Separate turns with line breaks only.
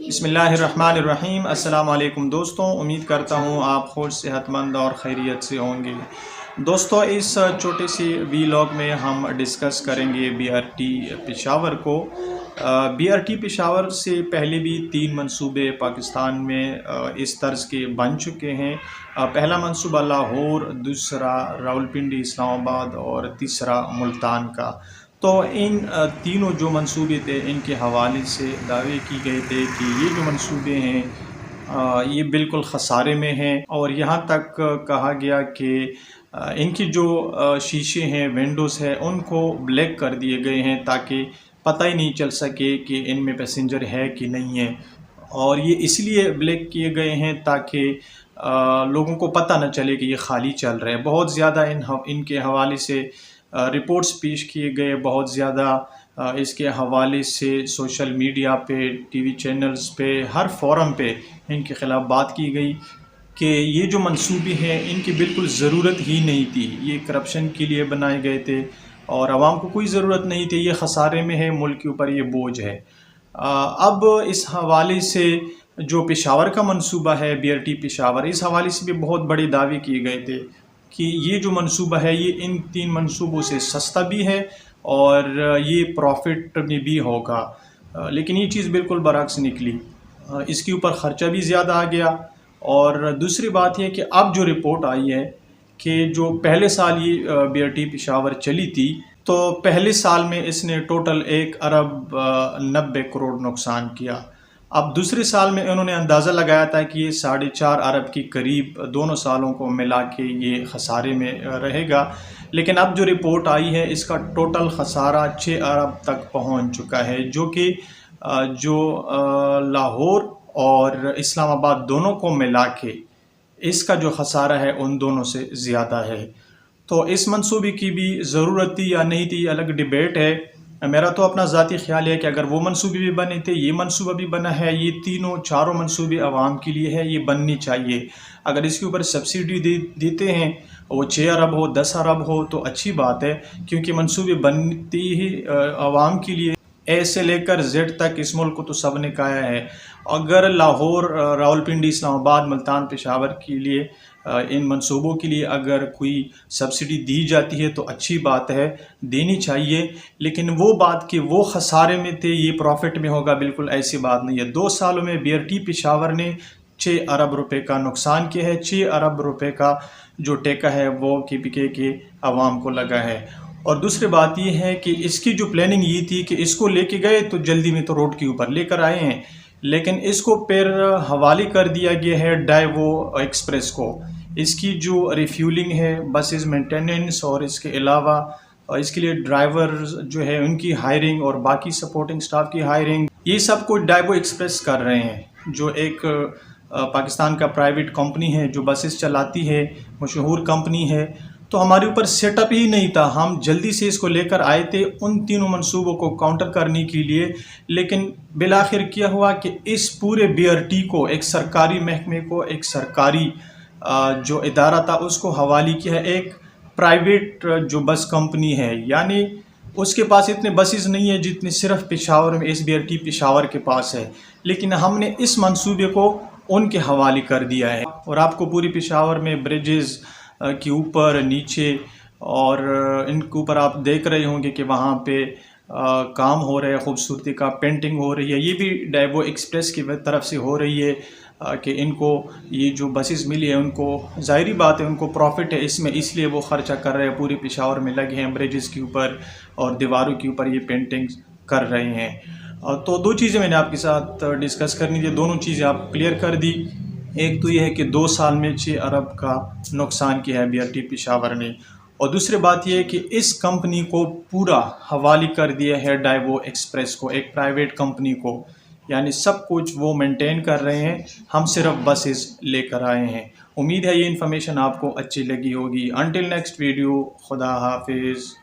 بسم اللہ الرحمن الرحیم۔ السلام علیکم دوستوں، امید کرتا ہوں آپ خوش صحت مند اور خیریت سے ہوں گے۔ دوستوں، اس چھوٹے سی ویلاگ میں ہم ڈسکس کریں گے بی آر ٹی پشاور کو۔ بی آر ٹی پشاور سے پہلے بھی 3 منصوبے پاکستان میں اس طرز کے بن چکے ہیں۔ پہلا منصوبہ لاہور، دوسرا راولپنڈی اسلام آباد اور تیسرا ملتان کا۔ تو ان تینوں جو منصوبے تھے ان کے حوالے سے دعوے کی گئے تھے کہ یہ جو منصوبے ہیں یہ بالکل خسارے میں ہیں، اور یہاں تک کہا گیا کہ ان کی جو شیشے ہیں، ونڈوز ہیں، ان کو بلیک کر دیے گئے ہیں تاکہ پتہ ہی نہیں چل سکے کہ ان میں پیسنجر ہے کہ نہیں ہے۔ اور یہ اس لیے بلیک کیے گئے ہیں تاکہ لوگوں کو پتہ نہ چلے کہ یہ خالی چل رہے ہیں۔ بہت زیادہ ان کے حوالے سے رپورٹس پیش کیے گئے، بہت زیادہ اس کے حوالے سے سوشل میڈیا پہ، ٹی وی چینلز پہ، ہر فورم پہ ان کے خلاف بات کی گئی کہ یہ جو منصوبے ہیں ان کی بالکل ضرورت ہی نہیں تھی، یہ کرپشن کے لیے بنائے گئے تھے اور عوام کو کوئی ضرورت نہیں تھی، یہ خسارے میں ہے، ملک کے اوپر یہ بوجھ ہے۔ اب اس حوالے سے جو پشاور کا منصوبہ ہے، بی آر ٹی پشاور، اس حوالے سے بھی بہت بڑے دعوے کیے گئے تھے کہ یہ جو منصوبہ ہے یہ ان 3 منصوبوں سے سستا بھی ہے اور یہ پروفٹ میں بھی ہوگا، لیکن یہ چیز بالکل برعکس نکلی۔ اس کے اوپر خرچہ بھی زیادہ آ گیا، اور دوسری بات یہ کہ اب جو رپورٹ آئی ہے کہ جو پہلے سال یہ بی آر ٹی پشاور چلی تھی تو پہلے سال میں اس نے ٹوٹل 1 ارب 90 کروڑ نقصان کیا۔ اب دوسرے سال میں انہوں نے اندازہ لگایا تھا کہ یہ 4.5 ارب کی قریب دونوں سالوں کو ملا کے یہ خسارے میں رہے گا، لیکن اب جو رپورٹ آئی ہے اس کا ٹوٹل خسارہ 6 ارب تک پہنچ چکا ہے، جو کہ جو لاہور اور اسلام آباد دونوں کو ملا کے اس کا جو خسارہ ہے ان دونوں سے زیادہ ہے۔ تو اس منصوبے کی بھی ضرورت تھی یا نہیں تھی، الگ ڈیبیٹ ہے۔ میرا تو اپنا ذاتی خیال ہے کہ اگر وہ منصوبے بھی بنے تھے، یہ منصوبہ بھی بنا ہے، یہ چاروں منصوبے عوام کے لیے ہے، یہ بننی چاہیے۔ اگر اس کے اوپر سبسڈی دیتے ہیں، وہ 6 ارب ہو، 10 ارب ہو تو اچھی بات ہے، کیونکہ منصوبے بنتی ہی عوام کے لیے، اے سے لے کر زیڈ تک اس ملک کو تو سب نے کہا ہے۔ اگر لاہور، راولپنڈی، اسلام آباد، ملتان، پشاور کے لیے ان منصوبوں کے لیے اگر کوئی سبسڈی دی جاتی ہے تو اچھی بات ہے، دینی چاہیے، لیکن وہ بات کہ وہ خسارے میں تھے یہ پروفٹ میں ہوگا، بالکل ایسی بات نہیں ہے۔ 2 سالوں میں بی آر ٹی پشاور نے 6 ارب روپے کا نقصان کیا ہے۔ 6 ارب روپے کا جو ٹیکہ ہے وہ KPK کے عوام کو لگا ہے۔ اور دوسری بات یہ ہے کہ اس کی جو پلاننگ یہ تھی کہ اس کو لے کے گئے تو جلدی میں تو روڈ کے اوپر لے کر آئے ہیں، لیکن اس کو پھر حوالے کر دیا گیا ہے ڈائیوو ایکسپریس کو۔ اس کی جو ریفیولنگ ہے، بسز مینٹیننس، اور اس کے علاوہ اس کے لیے ڈرائیور جو ہے ان کی ہائرنگ اور باقی سپورٹنگ سٹاف کی ہائرنگ، یہ سب کچھ ڈائیوو ایکسپریس کر رہے ہیں، جو ایک پاکستان کا پرائیویٹ کمپنی ہے جو بسز چلاتی ہے، مشہور کمپنی ہے۔ تو ہمارے اوپر سیٹ اپ ہی نہیں تھا، ہم جلدی سے اس کو لے کر آئے تھے ان تینوں منصوبوں کو کاؤنٹر کرنے کے لیے، لیکن بالآخر کیا ہوا کہ اس پورے بی آر ٹی کو، ایک سرکاری محکمے کو، ایک سرکاری جو ادارہ تھا اس کو حوالے کیا ہے ایک پرائیویٹ جو بس کمپنی ہے، یعنی اس کے پاس اتنے بسز نہیں ہیں جتنے صرف پشاور میں اس بی آر ٹی پشاور کے پاس ہے، لیکن ہم نے اس منصوبے کو ان کے حوالے کر دیا ہے۔ اور آپ کو پوری پشاور میں بریجز کے اوپر، نیچے اور ان کے اوپر آپ دیکھ رہے ہوں گے کہ وہاں پہ کام ہو رہا ہے، خوبصورتی کا پینٹنگ ہو رہی ہے، یہ بھی ڈائیوو ایکسپریس کی طرف سے ہو رہی ہے کہ ان کو یہ جو بسز ملی ہے ان کو ظاہری بات ہے ان کو پروفٹ ہے اس میں، اس لیے وہ خرچہ کر رہے ہیں، پوری پشاور میں لگے ہیں، بریجز کے اوپر اور دیواروں کے اوپر یہ پینٹنگ کر رہے ہیں۔ تو 2 چیزیں میں نے آپ کے ساتھ ڈسکس کرنی تھی، دونوں چیزیں آپ کلیئر کر دی۔ ایک تو یہ ہے کہ 2 سال میں 6 ارب کا نقصان کیا ہے بی آر ٹی پشاور نے، اور دوسری بات یہ ہے کہ اس کمپنی کو پورا حوالے کر دیا ہے ڈائیوو ایکسپریس کو، ایک پرائیویٹ کمپنی کو، یعنی سب کچھ وہ مینٹین کر رہے ہیں، ہم صرف بسز لے کر آئے ہیں۔ امید ہے یہ انفارمیشن آپ کو اچھی لگی ہوگی۔ انٹل نیکسٹ ویڈیو، خدا حافظ۔